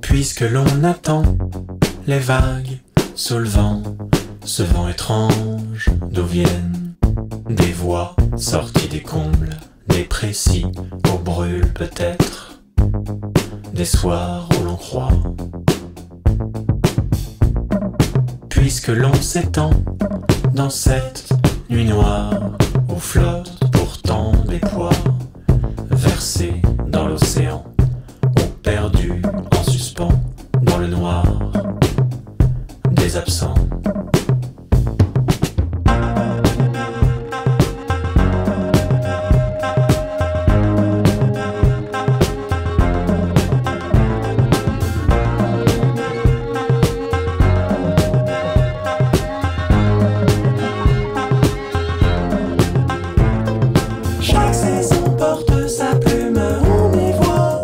Puisque l'on attend les vagues sous le vent, ce vent étrange d'où viennent des voix sorties des combles, des précis au brûle peut-être, des soirs où l'on croit. Puisque l'on s'étend dans cette nuit noire où flottent pourtant des poids versés dans l'océan, ou perdus en suspens dans le noir des absents. Chaque saison porte sa plume, on y voit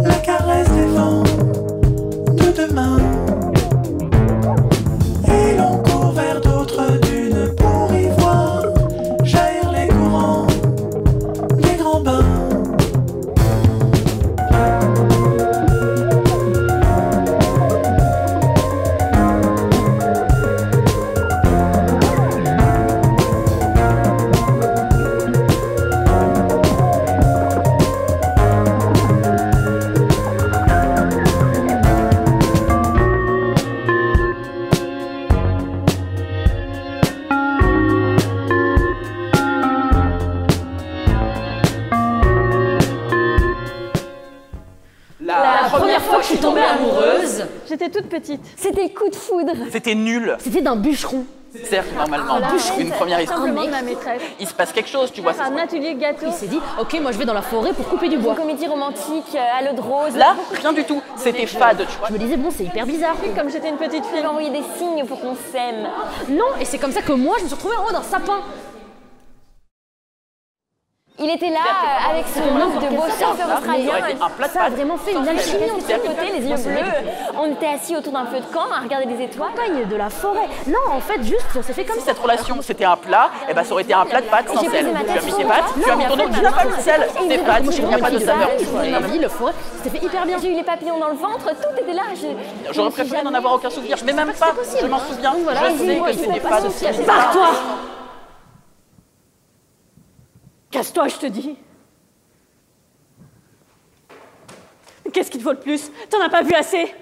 la caresse des vents de demain. Et l'on court vers d'autres dunes pour y voir jaillir les courants des grands bains. La première fois que je suis tombée amoureuse, J'étais toute petite. C'était coup de foudre. C'était nul. C'était d'un bûcheron. C'est-à-dire que normalement, Voilà. une première histoire, Simplement de ma maîtresse. il se passe quelque chose, tu vois. C'est un atelier gâteau. il s'est dit « Ok, moi je vais dans la forêt pour couper du Une bois comédie romantique à l'eau de rose. Là, rien du tout. C'était fade, tu ». vois. Je me disais « Bon, c'est hyper bizarre. Comme j'étais une petite Il fille. m'a envoyé des signes pour qu'on s'aime. » Non, et c'est comme ça que moi je me suis retrouvée en haut d'un sapin. Il était là avec son look de beau surfeur australien. Ça aurait été un plat de Ça a pâtes. vraiment fait une Chimie alchimie de entre tous côtés, les yeux bleus. On était assis autour d'un feu de camp à regarder les étoiles. campagne de la forêt. Non, en fait, juste, ça s'est fait comme ça. Cette relation, c'était un plat, et ben ça aurait été un plat de pâtes sans J'ai sel. posé ma Tu as tête mis sur tes le pâtes, plat. tu as mis ton eau, tu n'as pas mis de sel. Tes pâtes, Moi, il n'y a pas de saveur. la vie, le forêt, c'était fait hyper bien. J'ai eu les papillons dans le ventre, tout était là. J'aurais préféré n'en avoir aucun souvenir, mais même pas, je m'en souviens. Donc voilà, Je sais moi, que je c'était fais pas pas de souci à sel. ces Barre-toi! Casse-toi, je te dis. Qu'est-ce qu'il te faut le plus? T'en as pas vu assez?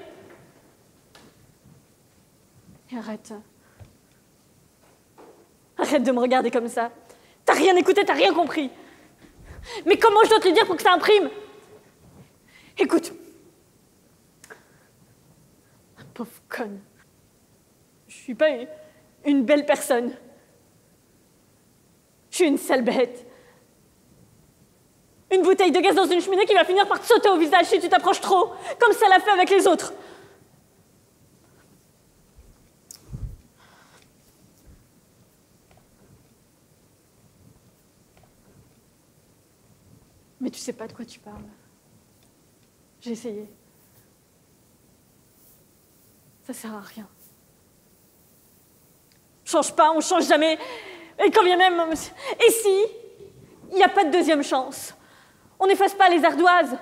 Et arrête. Arrête de me regarder comme ça. T'as rien écouté, t'as rien compris. Mais comment je dois te le dire pour que ça imprime? Écoute. Pauvre conne. Je suis pas une belle personne. Je suis une sale bête. Une bouteille de gaz dans une cheminée qui va finir par te sauter au visage si tu t'approches trop, comme ça l'a fait avec les autres. Mais tu sais pas de quoi tu parles. J'ai essayé. Ça sert à rien. On change pas, on change jamais. Et quand bien même... Et si il n'y a pas de deuxième chance? On n'efface pas les ardoises.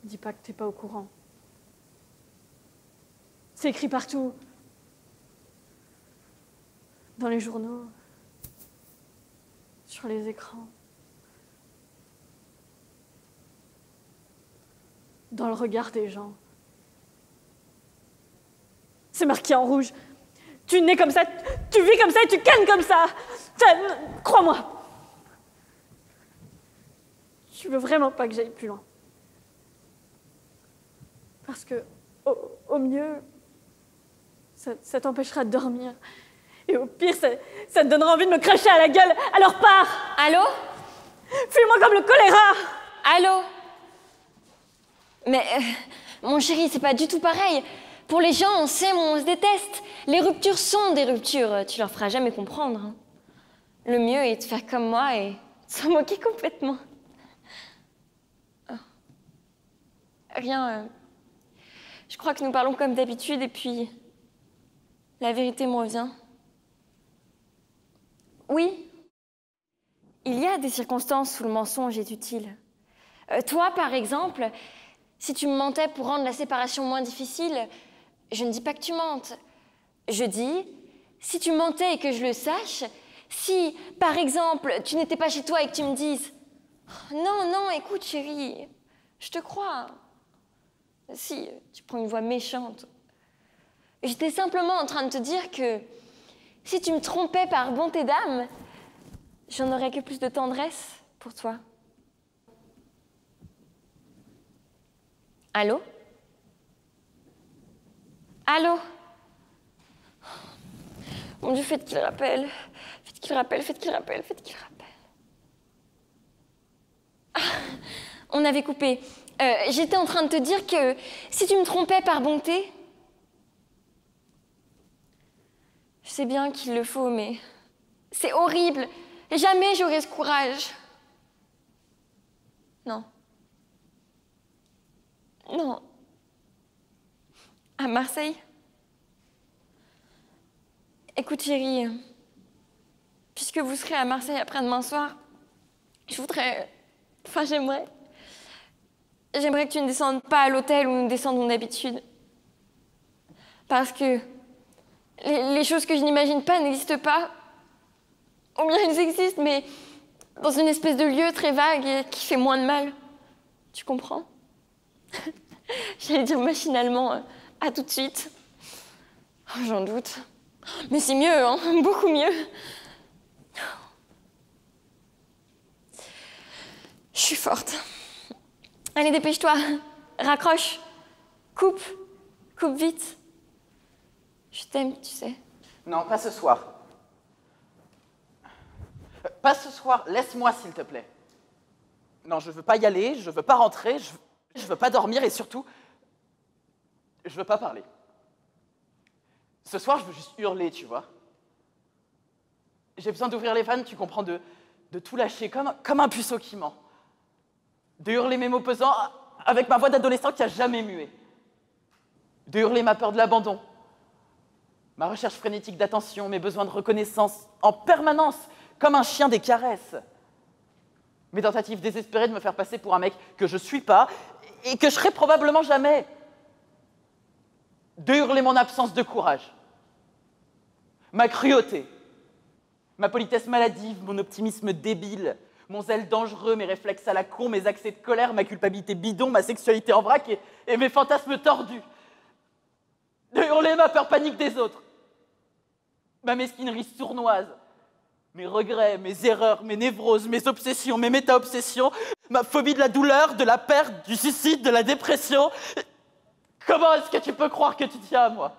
Dis pas que t'es pas au courant. C'est écrit partout. Dans les journaux. Sur les écrans. Dans le regard des gens. C'est marqué en rouge. Tu nais comme ça, tu vis comme ça et tu cannes comme ça. Crois-moi. Tu veux vraiment pas que j'aille plus loin. Parce que, au mieux, ça t'empêchera de dormir. Et au pire, ça te donnera envie de me cracher à la gueule. Alors pars. Allô? Fuis-moi comme le choléra. Allô? Mais, mon chéri, c'est pas du tout pareil. Pour les gens, on s'aime ou on se déteste. Les ruptures sont des ruptures, tu leur feras jamais comprendre. Hein. Le mieux est de faire comme moi et de s'en moquer complètement. Oh. Rien. Je crois que nous parlons comme d'habitude et puis la vérité me revient. Oui, il y a des circonstances où le mensonge est utile. Toi, par exemple, si tu me mentais pour rendre la séparation moins difficile, je ne dis pas que tu mentes. Je dis, si tu mentais et que je le sache, si, par exemple, tu n'étais pas chez toi et que tu me dises « Non, non, écoute, chérie, je te crois. » Si, tu prends une voix méchante. J'étais simplement en train de te dire que si tu me trompais par bonté d'âme, j'en aurais que plus de tendresse pour toi. Allô? Allô? Mon Dieu, faites qu'il rappelle. Faites qu'il rappelle, faites qu'il rappelle, faites qu'il rappelle. Ah, on avait coupé. J'étais en train de te dire que si tu me trompais par bonté, je sais bien qu'il le faut, mais c'est horrible. Jamais j'aurais ce courage. Non. Non. À Marseille? Écoute, chérie, puisque vous serez à Marseille après-demain soir, je voudrais... Enfin, j'aimerais que tu ne descendes pas à l'hôtel où nous descendons d'habitude. Parce que les choses que je n'imagine pas n'existent pas. Ou bien elles existent, mais dans une espèce de lieu très vague et qui fait moins de mal. Tu comprends? J'allais dire machinalement, à tout de suite. Oh, j'en doute. Mais c'est mieux, hein, beaucoup mieux. Je suis forte. Allez, dépêche-toi. Raccroche. Coupe vite. Je t'aime, tu sais. Non, pas ce soir. Pas ce soir, laisse-moi s'il te plaît. Non, je veux pas y aller, je veux pas rentrer, je veux pas dormir et surtout, je veux pas parler. Ce soir, je veux juste hurler, tu vois. J'ai besoin d'ouvrir les vannes, tu comprends, de tout lâcher, comme un puceau qui ment. De hurler mes mots pesants avec ma voix d'adolescent qui a jamais mué. De hurler ma peur de l'abandon. Ma recherche frénétique d'attention, mes besoins de reconnaissance en permanence, comme un chien des caresses. Mes tentatives désespérées de me faire passer pour un mec que je suis pas et que je serai probablement jamais. De hurler mon absence de courage. Ma cruauté. Ma politesse maladive, mon optimisme débile, mon zèle dangereux, mes réflexes à la con, mes accès de colère, ma culpabilité bidon, ma sexualité en vrac et mes fantasmes tordus. De hurler ma peur panique des autres. Ma mesquinerie sournoise. Mes regrets, mes erreurs, mes névroses, mes obsessions, mes méta-obsessions, ma phobie de la douleur, de la perte, du suicide, de la dépression. Comment est-ce que tu peux croire que tu tiens à moi?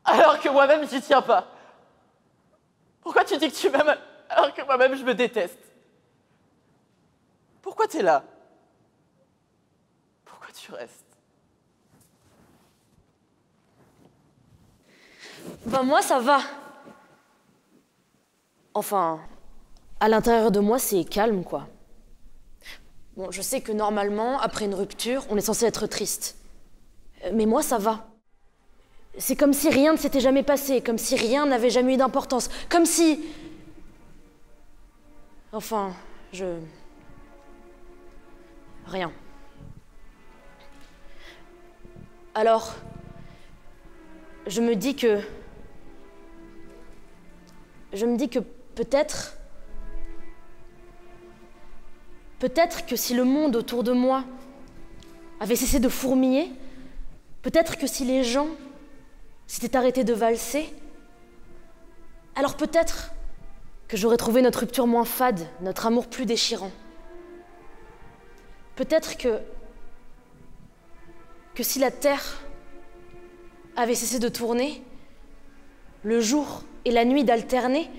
Alors que moi-même, j'y tiens pas. Pourquoi tu dis que tu m'aimes alors que moi-même, je me déteste? Pourquoi t'es là? Pourquoi tu restes? Ben moi, ça va. Enfin, à l'intérieur de moi, c'est calme, quoi. Bon, je sais que normalement, après une rupture, on est censé être triste. Mais moi, ça va. C'est comme si rien ne s'était jamais passé, comme si rien n'avait jamais eu d'importance, comme si... Enfin, rien. Alors, je me dis que peut-être que si le monde autour de moi avait cessé de fourmiller, peut-être que si les gens s'étaient arrêtés de valser, alors peut-être que j'aurais trouvé notre rupture moins fade, notre amour plus déchirant. Peut-être que si la Terre avait cessé de tourner, le jour et la nuit d'alterner,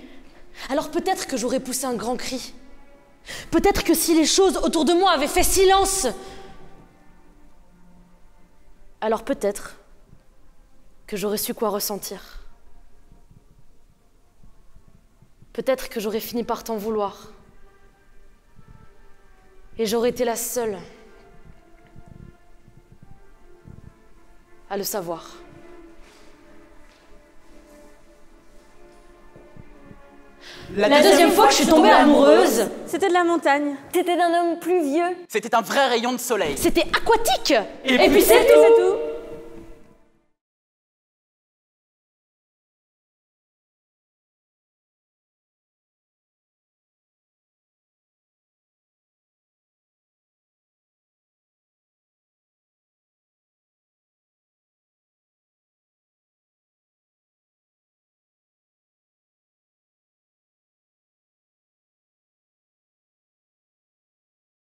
alors peut-être que j'aurais poussé un grand cri. Peut-être que si les choses autour de moi avaient fait silence, alors peut-être que j'aurais su quoi ressentir. Peut-être que j'aurais fini par t'en vouloir. Et j'aurais été la seule à le savoir. La deuxième fois que je suis tombée amoureuse, C'était de la montagne. T'étais d'un homme plus vieux. C'était un vrai rayon de soleil. C'était aquatique! et puis c'est tout.